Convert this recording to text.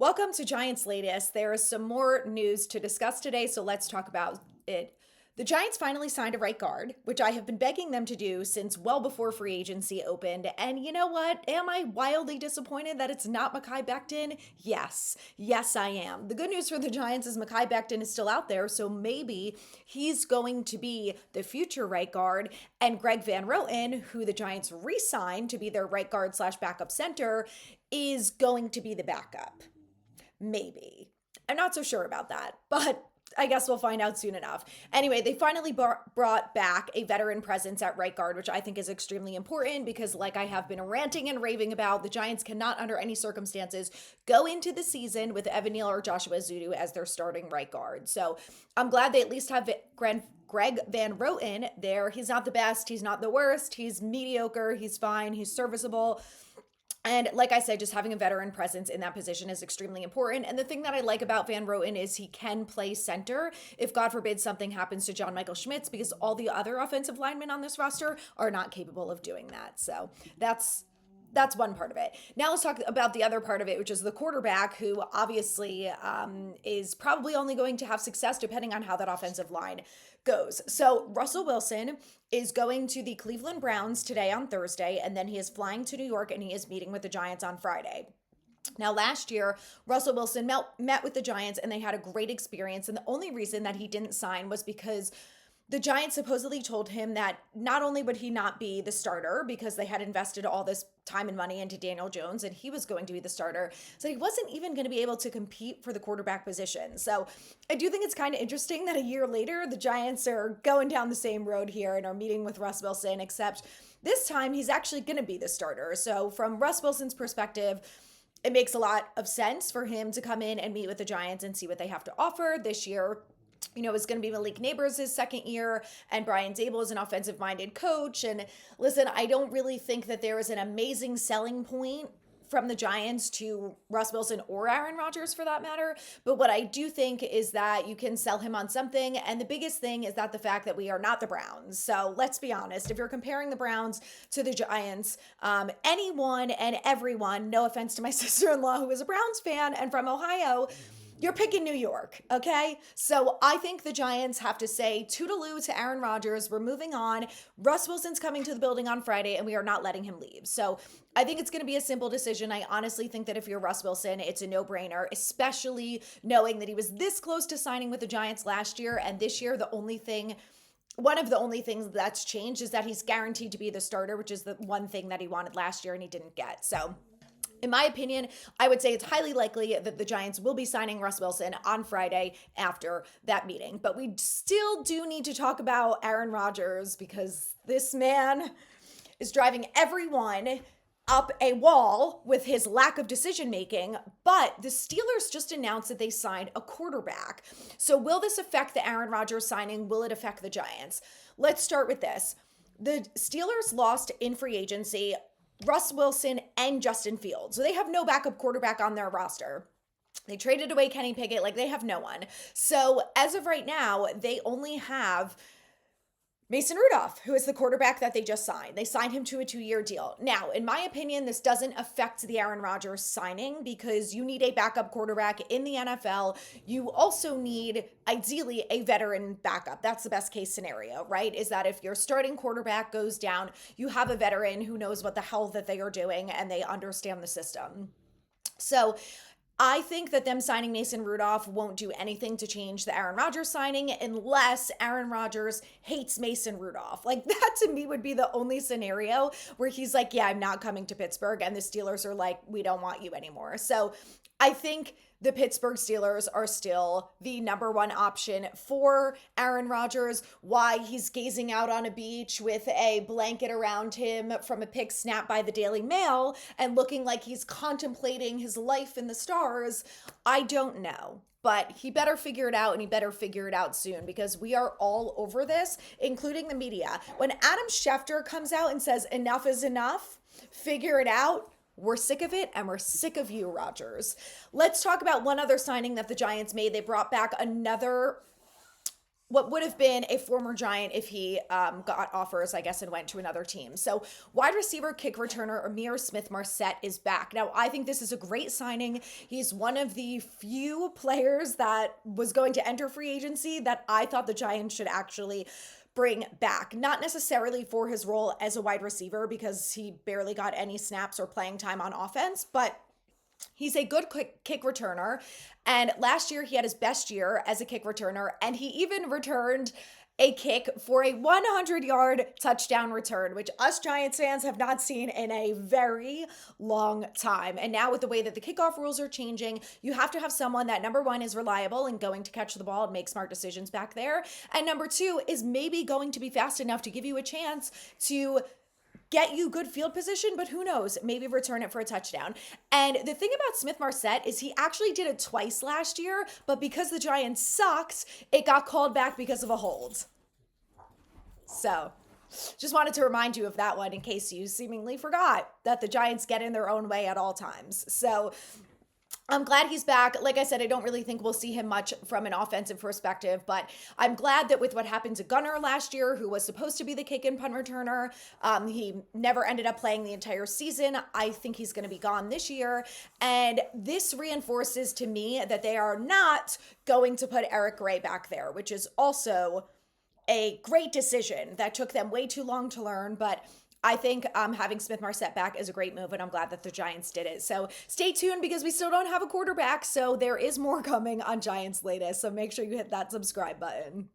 Welcome to Giants Latest. There is some more news to discuss today, so let's talk about it. The Giants finally signed a right guard, which I have been begging them to do since well before free agency opened. And you know what? Am I wildly disappointed that it's not Mekhi Becton? Yes. Yes, I am. The good news for the Giants is Mekhi Becton is still out there, so maybe he's going to be the future right guard. And Greg Van Roten, who the Giants re signed to be their right guard slash backup center, is going to be the backup. Maybe. I'm not so sure about that, but I guess we'll find out soon enough. Anyway, they finally brought back a veteran presence at right guard, which I think is extremely important because, like I have been ranting and raving about, the Giants cannot, under any circumstances, go into the season with Evan Neal or Joshua Zudu as their starting right guard. So I'm glad they at least have Greg Van Roten there. He's not the best, he's not the worst, he's mediocre, he's fine, he's serviceable. And like I said, just having a veteran presence in that position is extremely important. And the thing that I like about Van Roten is he can play center if, God forbid, something happens to John Michael Schmitz, because all the other offensive linemen on this roster are not capable of doing that. So that's one part of it. Now let's talk about the other part of it, which is the quarterback, who obviously is probably only going to have success depending on how that offensive line goes. So Russell Wilson is going to the Cleveland Browns today on Thursday, and then he is flying to New York and he is meeting with the Giants on Friday. Now, last year, Russell Wilson met with the Giants and they had a great experience. And the only reason that he didn't sign was because the Giants supposedly told him that not only would he not be the starter because they had invested all this time and money into Daniel Jones and he was going to be the starter, so he wasn't even going to be able to compete for the quarterback position. So I do think it's kind of interesting that a year later, the Giants are going down the same road here and are meeting with Russ Wilson, except this time he's actually going to be the starter. So from Russ Wilson's perspective, it makes a lot of sense for him to come in and meet with the Giants and see what they have to offer this year. It's going to be Malik Neighbors' second year, and Brian Dable is an offensive-minded coach. And listen, I don't really think that there is an amazing selling point from the Giants to Russ Wilson or Aaron Rodgers for that matter. But what I do think is that you can sell him on something. And the biggest thing is that the fact that we are not the Browns. So let's be honest, if you're comparing the Browns to the Giants, anyone and everyone, no offense to my sister-in-law who is a Browns fan and from Ohio, you're picking New York, okay? So I think the Giants have to say toodaloo to Aaron Rodgers. We're moving on. Russ Wilson's coming to the building on Friday, and we are not letting him leave. So I think it's going to be a simple decision. I honestly think that if you're Russ Wilson, it's a no-brainer, especially knowing that he was this close to signing with the Giants last year, and this year one of the only things that's changed is that he's guaranteed to be the starter, which is the one thing that he wanted last year and he didn't get. So in my opinion, I would say it's highly likely that the Giants will be signing Russ Wilson on Friday after that meeting. But we still do need to talk about Aaron Rodgers because this man is driving everyone up a wall with his lack of decision making. But the Steelers just announced that they signed a quarterback. So will this affect the Aaron Rodgers signing? Will it affect the Giants? Let's start with this. The Steelers lost in free agency Russ Wilson and Justin Fields. So they have no backup quarterback on their roster. They traded away Kenny Pickett, like they have no one. So as of right now, they only have Mason Rudolph, who is the quarterback that they just signed. They signed him to a 2-year deal. Now, in my opinion, this doesn't affect the Aaron Rodgers signing because you need a backup quarterback in the NFL. You also need, ideally, a veteran backup. That's the best case scenario, right? Is that if your starting quarterback goes down, you have a veteran who knows what the hell that they are doing and they understand the system. So I think that them signing Mason Rudolph won't do anything to change the Aaron Rodgers signing unless Aaron Rodgers hates Mason Rudolph. Like that to me would be the only scenario where he's like, yeah, I'm not coming to Pittsburgh. And the Steelers are like, we don't want you anymore. So I think the Pittsburgh Steelers are still the number one option for Aaron Rodgers. Why he's gazing out on a beach with a blanket around him from a pic snapped by the Daily Mail and looking like he's contemplating his life in the stars, I don't know. But he better figure it out, and he better figure it out soon because we are all over this, including the media. When Adam Schefter comes out and says enough is enough, figure it out, we're sick of it, and we're sick of you, Rodgers. Let's talk about one other signing that the Giants made. They brought back another what would have been a former Giant if he got offers, I guess, and went to another team. So, wide receiver, kick returner Amir Smith-Marsette is back. Now, I think this is a great signing. He's one of the few players that was going to enter free agency that I thought the Giants should actually bring back. Not necessarily for his role as a wide receiver, because he barely got any snaps or playing time on offense, but he's a good kick returner. And last year, he had his best year as a kick returner, and he even returned a kick for a 100-yard touchdown return, which us Giants fans have not seen in a very long time. And now, with the way that the kickoff rules are changing, you have to have someone that, number one, is reliable and going to catch the ball and make smart decisions back there. And number two, is maybe going to be fast enough to give you a chance to get you good field position, but who knows, maybe return it for a touchdown. And the thing about Smith-Marsette is he actually did it twice last year, but because the Giants sucked, it got called back because of a hold. So, just wanted to remind you of that one in case you seemingly forgot that the Giants get in their own way at all times. So, I'm glad he's back. Like I said, I don't really think we'll see him much from an offensive perspective, but I'm glad that with what happened to Gunner last year, who was supposed to be the kick and punt returner, he never ended up playing the entire season. I think he's going to be gone this year. And this reinforces to me that they are not going to put Eric Gray back there, which is also a great decision that took them way too long to learn, but I think having Smith-Marsette back is a great move, and I'm glad that the Giants did it. So stay tuned because we still don't have a quarterback, so there is more coming on Giants latest. So make sure you hit that subscribe button.